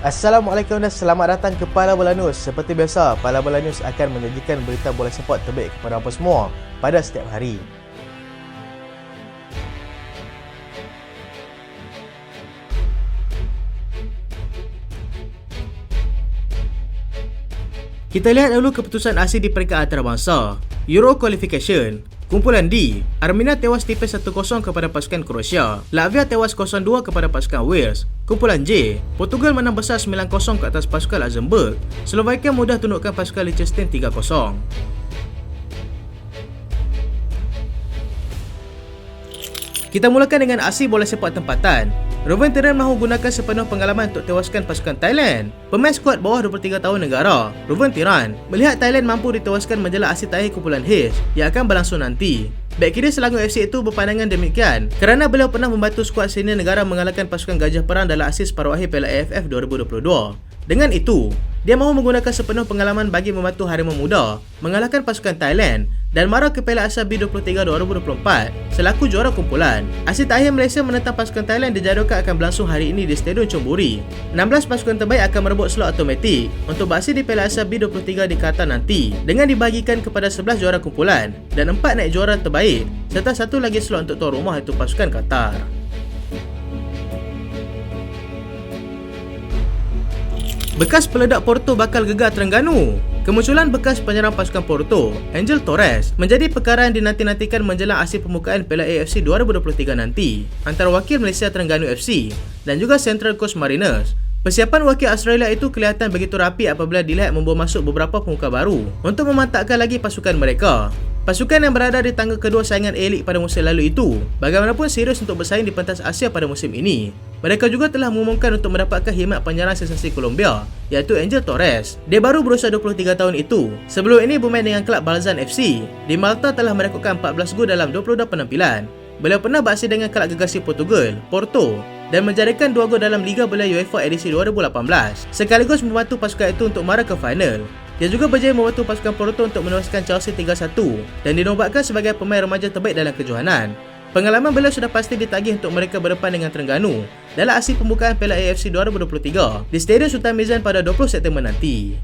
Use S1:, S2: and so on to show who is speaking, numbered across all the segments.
S1: Assalamualaikum dan selamat datang ke Pala Bola News. Seperti biasa, Pala Bola News akan menyajikan berita bola sepak terbaik kepada anda semua pada setiap hari. Kita lihat dulu keputusan asyik di peringkat antarabangsa. Euro Qualification. Kumpulan D, Armenia tewas tipis 1-0 kepada pasukan Croatia. Latvia tewas 0-2 kepada pasukan Wales. Kumpulan J, Portugal menang besar 9-0 ke atas pasukan Luxembourg. Slovakia mudah tundukkan pasukan Liechtenstein 3-0. Kita mulakan dengan aksi bola sepak tempatan. Reuven Tirant mahu gunakan sepenuh pengalaman untuk tewaskan pasukan Thailand. Pemain skuad bawah 23 tahun negara, Reuven Tirant, melihat Thailand mampu ditewaskan menjelang aksi terakhir kumpulan H yang akan berlangsung nanti. Bek kiri Selangor FC itu berpandangan demikian kerana beliau pernah membantu skuad senior negara mengalahkan pasukan Gajah Perang dalam aksi separuh akhir Piala AFF 2022. Dengan itu, dia mahu menggunakan sepenuh pengalaman bagi membantu Harimau Muda mengalahkan pasukan Thailand dan marah ke Piala Asia B23 2024 selaku juara kumpulan. Aksi terakhir Malaysia menentang pasukan Thailand dijadualkan akan berlangsung hari ini di Stadium Chonburi. 16 pasukan terbaik akan merebut slot automatik untuk beraksi di Piala Asia B23 di Qatar nanti dengan dibahagikan kepada 11 juara kumpulan dan 4 naik juara terbaik serta satu lagi slot untuk tuan rumah iaitu pasukan Qatar. Bekas peledak Porto bakal gegar Terengganu. Kemunculan bekas penyerang pasukan Porto, Angel Torres, menjadi perkara yang dinanti-nantikan menjelang aksi pembukaan Piala AFC 2023 nanti antara wakil Malaysia Terengganu FC dan juga Central Coast Mariners. Persiapan wakil Australia itu kelihatan begitu rapi apabila dilihat membawa masuk beberapa pemuka baru untuk memantapkan lagi pasukan mereka. Pasukan yang berada di tangga kedua saingan A-League pada musim lalu itu bagaimanapun serius untuk bersaing di pentas Asia pada musim ini. Mereka juga telah mengumumkan untuk mendapatkan khidmat penyerang sensasi Colombia iaitu Angel Torres. Dia baru berusia 23 tahun itu. Sebelum ini bermain dengan kelab Balzan FC. Di Malta telah merekodkan 14 gol dalam 22 penampilan. Beliau pernah beraksi dengan kelab gegasi Portugal, Porto, dan menjadikan 2 gol dalam Liga Bola UEFA edisi 2018. Sekaligus membantu pasukan itu untuk mara ke final. Dia juga berjaya membantu pasukan Porto untuk menewaskan Chelsea 3-1 dan dinobatkan sebagai pemain remaja terbaik dalam kejohanan. Pengalaman beliau sudah pasti ditagih untuk mereka berdepan dengan Terengganu dalam aksi pembukaan Piala AFC 2023 di Stadium Sultan Mizan pada 20 September nanti.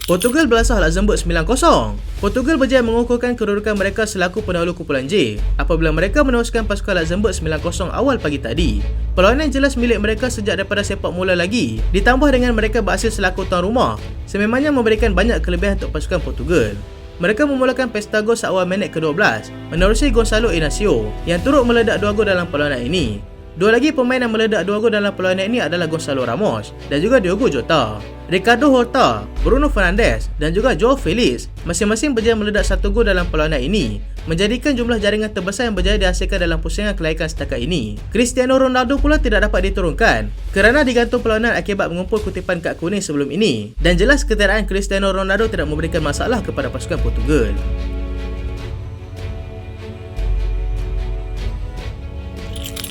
S1: Portugal belasah Luxembourg 9-0. Portugal berjaya mengukuhkan kedudukan mereka selaku pendahulu kumpulan J apabila mereka menewaskan pasukan Luxembourg 9-0 awal pagi tadi. Perlawanan jelas milik mereka sejak daripada sepak mula lagi, ditambah dengan mereka berhasil selaku tuan rumah, sememangnya memberikan banyak kelebihan untuk pasukan Portugal. Mereka memulakan pesta gol seawal minit ke-12 menerusi Gonçalo Inácio yang turut meledak 2 gol dalam perlawanan ini. Dua lagi pemain yang meledak 2 gol dalam perlawanan ini adalah Gonçalo Ramos dan juga Diogo Jota. Ricardo Horta, Bruno Fernandes dan juga Joao Felix masing-masing berjaya meledak 1 gol dalam perlawanan ini, menjadikan jumlah jaringan terbesar yang berjaya dihasilkan dalam pusingan kelahikan setakat ini. Cristiano Ronaldo pula tidak dapat diturunkan kerana digantung perlawanan akibat mengumpul kutipan kad kuning sebelum ini dan jelas ketiadaan Cristiano Ronaldo tidak memberikan masalah kepada pasukan Portugal.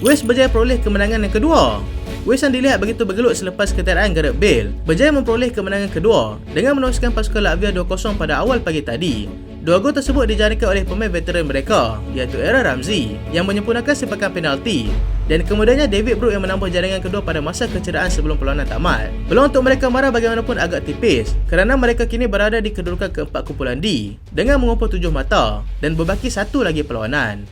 S1: Wales berjaya peroleh kemenangan yang kedua. Wales yang dilihat begitu bergelut selepas ketiadaan Gareth Bale berjaya memperoleh kemenangan kedua dengan menewaskan pasukan Latvia 2-0 pada awal pagi tadi. 2 gol tersebut dijaringkan oleh pemain veteran mereka iaitu Aaron Ramsey yang menyempurnakan sepakan penalti dan kemudiannya David Brooks yang menambah jaringan kedua pada masa kecederaan sebelum perlawanan tamat. Peluang untuk mereka marah bagaimanapun agak tipis kerana mereka kini berada di kedudukan keempat kumpulan D dengan mengumpul 7 mata dan berbaki satu lagi perlawanan.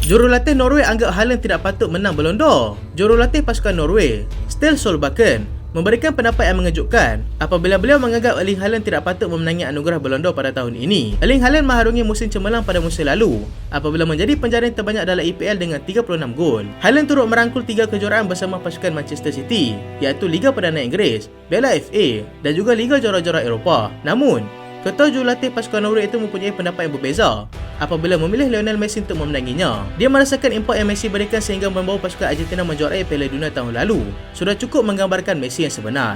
S1: Jurulatih Norway anggap Haaland tidak patut menang Ballon d'Or. Jurulatih pasukan Norway, Ståle Solbakken, memberikan pendapat yang mengejutkan apabila beliau menganggap Erling Haaland tidak patut memenangi anugerah Ballon d'Or pada tahun ini. Erling Haaland mengharungi musim cemerlang pada musim lalu apabila menjadi penjaring terbanyak dalam EPL dengan 36 gol. Haaland turut merangkul 3 kejuaraan bersama pasukan Manchester City iaitu Liga Perdana Inggeris, Piala FA dan juga Liga Juara-Juara Eropah. Namun, ketua jurulatih pasukan Norway itu mempunyai pendapat yang berbeza apabila memilih Lionel Messi untuk memenanginya. Dia merasakan impak yang Messi berikan sehingga membawa pasukan Argentina menjuarai Piala Dunia tahun lalu sudah cukup menggambarkan Messi yang sebenar.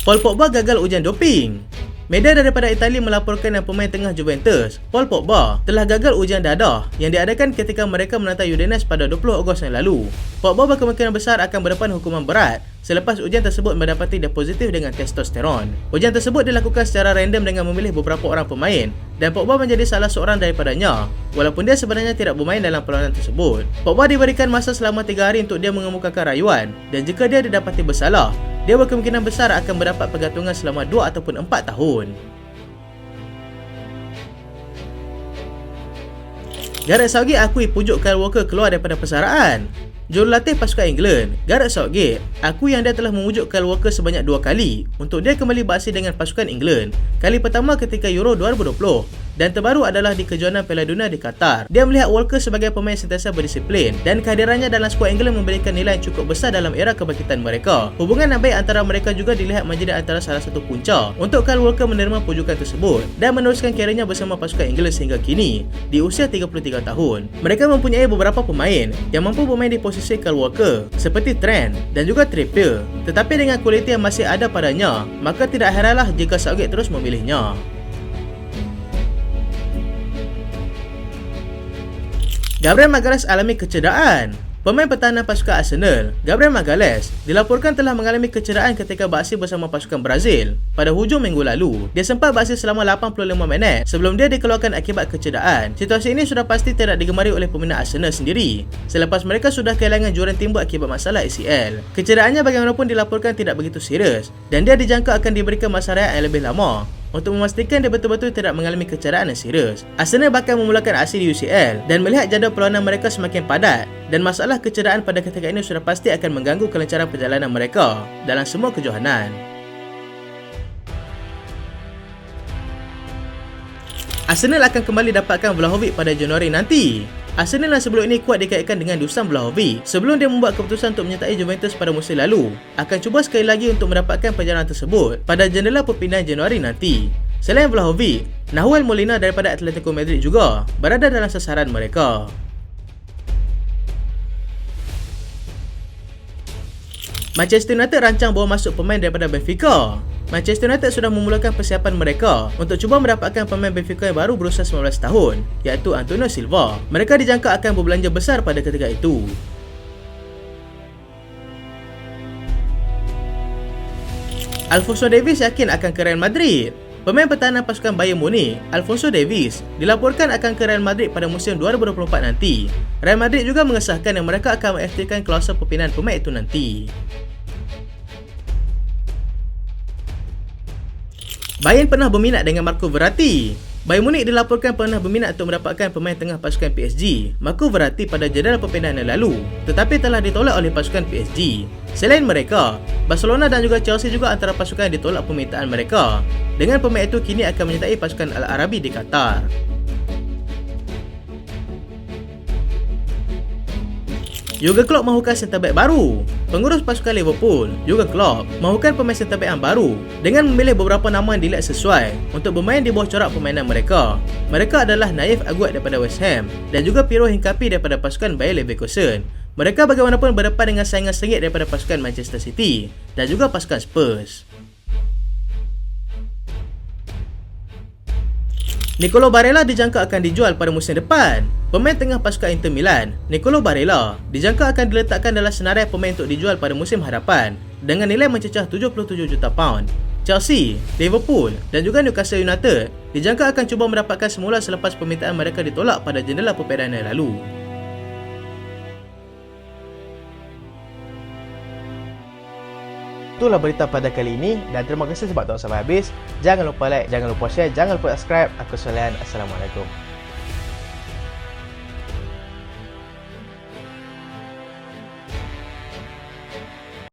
S1: Paul Pogba gagal ujian doping. Media daripada Itali melaporkan yang pemain tengah Juventus, Paul Pogba, telah gagal ujian dadah yang diadakan ketika mereka menantang Udinese pada 20 Ogos yang lalu. Pogba berkemungkinan besar akan berdepan hukuman berat selepas ujian tersebut mendapati dia positif dengan testosteron. Ujian tersebut dilakukan secara random dengan memilih beberapa orang pemain dan Pogba menjadi salah seorang daripadanya, walaupun dia sebenarnya tidak bermain dalam perlawanan tersebut. Pogba diberikan masa selama 3 hari untuk dia mengemukakan rayuan dan jika dia didapati bersalah, dia berkemungkinan besar akan mendapat pergantungan selama 2 ataupun 4 tahun. Gareth Southgate akui pujuk Kyle Walker keluar daripada persaraan. Jurulatih pasukan England, Gareth Southgate, akui yang dia telah memujuk Kyle Walker sebanyak 2 kali untuk dia kembali beraksi dengan pasukan England. Kali pertama ketika Euro 2020 dan terbaru adalah di kejohanan Piala Dunia di Qatar. Dia melihat Walker sebagai pemain sentiasa berdisiplin dan kehadirannya dalam skuad England memberikan nilai yang cukup besar dalam era kebangkitan mereka. Hubungan yang baik antara mereka juga dilihat menjadi antara salah satu punca untuk Kyle Walker menerima pujukan tersebut dan meneruskan karirnya bersama pasukan England sehingga kini di usia 33 tahun. Mereka mempunyai beberapa pemain yang mampu bermain di posisi Kyle Walker seperti Trent dan juga Trippier, tetapi dengan kualiti yang masih ada padanya, maka tidak heranlah jika Southgate terus memilihnya. Gabriel Magalhaes alami kecederaan. Pemain pertahanan pasukan Arsenal, Gabriel Magalhaes, dilaporkan telah mengalami kecederaan ketika beraksi bersama pasukan Brazil pada hujung minggu lalu. Dia sempat beraksi selama 85 minit sebelum dia dikeluarkan akibat kecederaan. Situasi ini sudah pasti tidak digemari oleh peminat Arsenal sendiri selepas mereka sudah kehilangan juaran timbuk akibat masalah ACL. Kecederaannya bagaimanapun dilaporkan tidak begitu serius dan dia dijangka akan diberikan masa rehat yang lebih lama untuk memastikan dia betul-betul tidak mengalami kecederaan yang serius. Arsenal bakal memulakan aksi di UCL dan melihat jadual perlawanan mereka semakin padat dan masalah kecederaan pada ketika ini sudah pasti akan mengganggu kelancaran perjalanan mereka dalam semua kejohanan. Arsenal akan kembali dapatkan Vlahovic pada Januari nanti. Arsenal yang sebelum ini kuat dikaitkan dengan Dusan Vlahovic sebelum dia membuat keputusan untuk menyertai Juventus pada musim lalu. Akan cuba sekali lagi untuk mendapatkan perjalanan tersebut pada jendela perpindahan Januari nanti. Selain Vlahovic, Nahuel Molina daripada Atletico Madrid juga berada dalam sasaran mereka. Manchester United rancang bawa masuk pemain daripada Benfica. Manchester United sudah memulakan persiapan mereka untuk cuba mendapatkan pemain Benfica yang baru berusia 19 tahun, iaitu Antonio Silva. Mereka dijangka akan berbelanja besar pada ketika itu. Alphonso Davies yakin akan ke Real Madrid. Pemain pertahanan pasukan Bayern Munich, Alphonso Davies, dilaporkan akan ke Real Madrid pada musim 2024 nanti. Real Madrid juga mengesahkan yang mereka akan mengaktifkan klausul perpindahan pemain itu nanti. Bayern pernah berminat dengan Marco Verratti. Bayern Munich dilaporkan pernah berminat untuk mendapatkan pemain tengah pasukan PSG, Marco Verratti, pada jadual perpindahan yang lalu, tetapi telah ditolak oleh pasukan PSG. Selain mereka, Barcelona dan juga Chelsea juga antara pasukan yang ditolak permintaan mereka. Dengan pemain itu kini akan menyertai pasukan Al-Arabi di Qatar. Jurgen Klopp mahukan centre back baru. Pengurus pasukan Liverpool, Jurgen Klopp, mahukan pemain centre back yang baru dengan memilih beberapa nama yang dilihat sesuai untuk bermain di bawah corak permainan mereka. Mereka adalah Naif Aguat daripada West Ham dan juga Piero Hincapié daripada pasukan Bayer Leverkusen. Mereka bagaimanapun berdepan dengan saingan sengit daripada pasukan Manchester City dan juga pasukan Spurs. Nicolo Barella dijangka akan dijual pada musim depan. Pemain tengah pasukan Inter Milan, Nicolo Barella, dijangka akan diletakkan dalam senarai pemain untuk dijual pada musim hadapan dengan nilai mencecah 77 juta pound. Chelsea, Liverpool dan juga Newcastle United dijangka akan cuba mendapatkan semula selepas permintaan mereka ditolak pada jendela perpindahan yang lalu. Itulah berita pada kali ini dan terima kasih sebab tonton sampai habis. Jangan lupa like, jangan lupa share, jangan lupa subscribe. Aku Solian. Assalamualaikum.